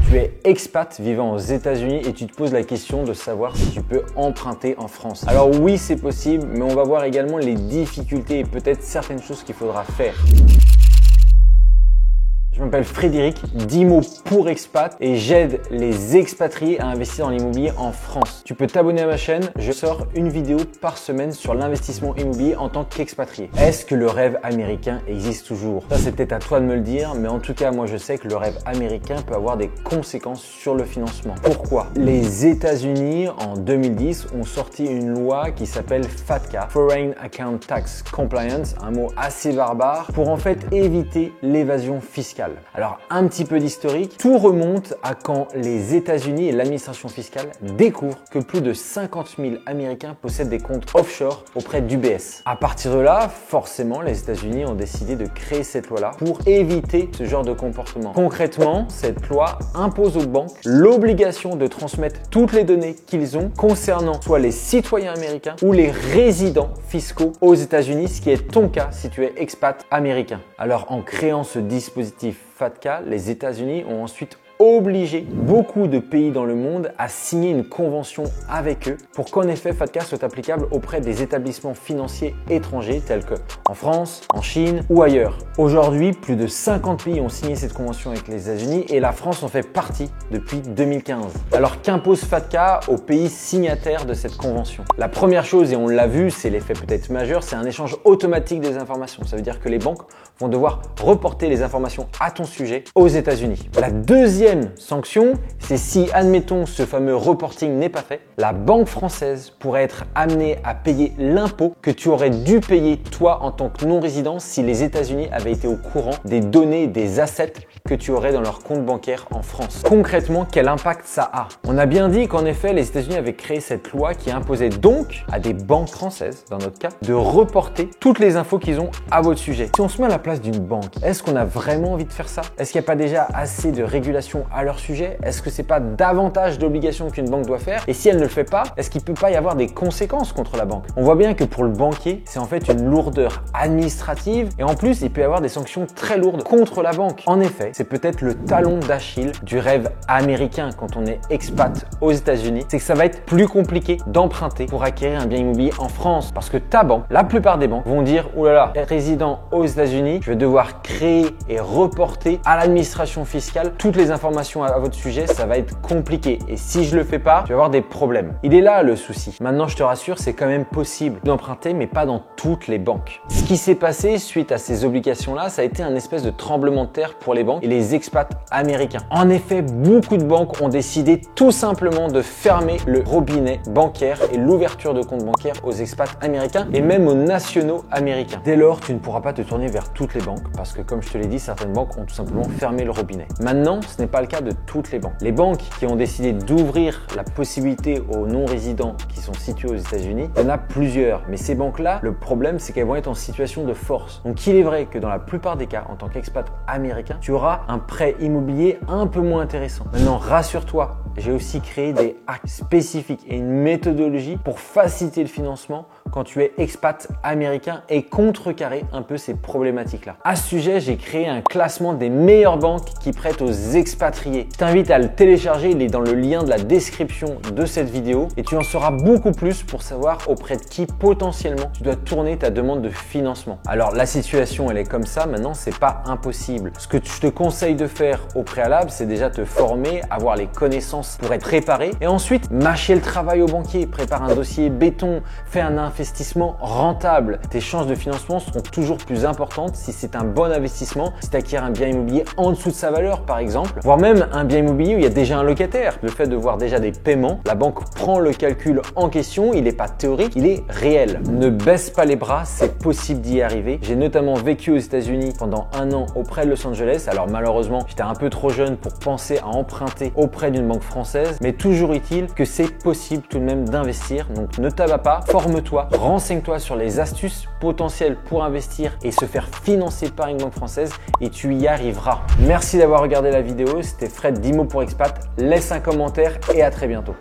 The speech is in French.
Tu es expat vivant aux États-Unis et tu te poses la question de savoir si tu peux emprunter en France. Alors oui, c'est possible, mais on va voir également les difficultés et peut-être certaines choses qu'il faudra faire. Je m'appelle Frédéric, d'Imo pour expat et j'aide les expatriés à investir dans l'immobilier en France. Tu peux t'abonner à ma chaîne, je sors une vidéo par semaine sur l'investissement immobilier en tant qu'expatrié. Est-ce que le rêve américain existe toujours? Ça, c'est peut-être à toi de me le dire, mais en tout cas, moi je sais que le rêve américain peut avoir des conséquences sur le financement. Pourquoi? Les États-Unis, en 2010, ont sorti une loi qui s'appelle FATCA, Foreign Account Tax Compliance, un mot assez barbare, pour en fait éviter l'évasion fiscale. Alors un petit peu d'historique, tout remonte à quand les États-Unis et l'administration fiscale découvrent que plus de 50 000 Américains possèdent des comptes offshore auprès d'UBS. À partir de là, forcément, les États-Unis ont décidé de créer cette loi-là pour éviter ce genre de comportement. Concrètement, cette loi impose aux banques l'obligation de transmettre toutes les données qu'ils ont concernant soit les citoyens américains ou les résidents fiscaux aux États-Unis, ce qui est ton cas si tu es expat américain. Alors en créant ce dispositif FATCA, les États-Unis ont ensuite obligé beaucoup de pays dans le monde à signer une convention avec eux pour qu'en effet FATCA soit applicable auprès des établissements financiers étrangers tels que en France, en Chine ou ailleurs. Aujourd'hui, plus de 50 pays ont signé cette convention avec les États-Unis et la France en fait partie depuis 2015. Alors qu'impose FATCA aux pays signataires de cette convention? La première chose, et on l'a vu, c'est l'effet peut-être majeur, c'est un échange automatique des informations. Ça veut dire que les banques vont devoir reporter les informations à ton sujet aux États-Unis. La deuxième sanction, c'est si, admettons, ce fameux reporting n'est pas fait, la banque française pourrait être amenée à payer l'impôt que tu aurais dû payer toi en tant que non-résident si les États-Unis avaient été au courant des données et des assets que tu aurais dans leur compte bancaire en France. Concrètement, quel impact ça a? On a bien dit qu'en effet, les États-Unis avaient créé cette loi qui imposait donc à des banques françaises, dans notre cas, de reporter toutes les infos qu'ils ont à votre sujet. Si on se met à la place d'une banque, est-ce qu'on a vraiment envie de faire ça? Est-ce qu'il n'y a pas déjà assez de régulation à leur sujet? Est-ce que c'est pas davantage d'obligations qu'une banque doit faire? Et si elle ne le fait pas, est-ce qu'il peut pas y avoir des conséquences contre la banque? On voit bien que pour le banquier, c'est en fait une lourdeur administrative et en plus, il peut y avoir des sanctions très lourdes contre la banque. En effet, c'est peut-être le talon d'Achille du rêve américain quand on est expat aux États-Unis, c'est que ça va être plus compliqué d'emprunter pour acquérir un bien immobilier en France parce que ta banque, la plupart des banques vont dire oh là là, résident aux États-Unis, je vais devoir créer et reporter à l'administration fiscale toutes les informations à votre sujet, ça va être compliqué et si je le fais pas, tu vas avoir des problèmes. Il est là le souci. Maintenant, je te rassure, c'est quand même possible d'emprunter mais pas dans toutes les banques. Ce qui s'est passé suite à ces obligations-là, ça a été un espèce de tremblement de terre pour les banques et les expats américains. En effet, beaucoup de banques ont décidé tout simplement de fermer le robinet bancaire et l'ouverture de comptes bancaires aux expats américains et même aux nationaux américains. Dès lors, tu ne pourras pas te tourner vers toutes les banques parce que comme je te l'ai dit, certaines banques ont tout simplement fermé le robinet. Maintenant, ce n'est pas le cas de toutes les banques. Les banques qui ont décidé d'ouvrir la possibilité aux non-résidents qui sont situés aux États-Unis, il y en a plusieurs. Mais ces banques-là, le problème, c'est qu'elles vont être en situation de force. Donc, il est vrai que dans la plupart des cas, en tant qu'expat américain, tu auras un prêt immobilier un peu moins intéressant. Maintenant, rassure-toi, j'ai aussi créé des hacks spécifiques et une méthodologie pour faciliter le financement quand tu es expat américain et contrecarrer un peu ces problématiques-là. À ce sujet, j'ai créé un classement des meilleures banques qui prêtent aux expatriés. Je t'invite à le télécharger, il est dans le lien de la description de cette vidéo et tu en sauras beaucoup plus pour savoir auprès de qui potentiellement tu dois tourner ta demande de financement. Alors la situation elle est comme ça, maintenant c'est pas impossible. Ce que je te conseille de faire au préalable, c'est déjà te former, avoir les connaissances pour être préparé et ensuite mâcher le travail au banquier, prépare un dossier béton, fais un investissement rentable. Tes chances de financement seront toujours plus importantes si c'est un bon investissement, si tu acquiers un bien immobilier en dessous de sa valeur par exemple, voire même un bien immobilier où il y a déjà un locataire. Le fait de voir déjà des paiements, la banque prend le calcul en question, il n'est pas théorique, il est réel. Ne baisse pas les bras, c'est possible d'y arriver. J'ai notamment vécu aux États-Unis pendant 1 an auprès de Los Angeles. Alors malheureusement, j'étais un peu trop jeune pour penser à emprunter auprès d'une banque française, mais toujours est-il que c'est possible tout de même d'investir. Donc ne t'abats pas, forme-toi, renseigne-toi sur les astuces potentielles pour investir et se faire financer par une banque française et tu y arriveras. Merci d'avoir regardé la vidéo, c'était Fred d'Imo pour Expat. Laisse un commentaire et à très bientôt.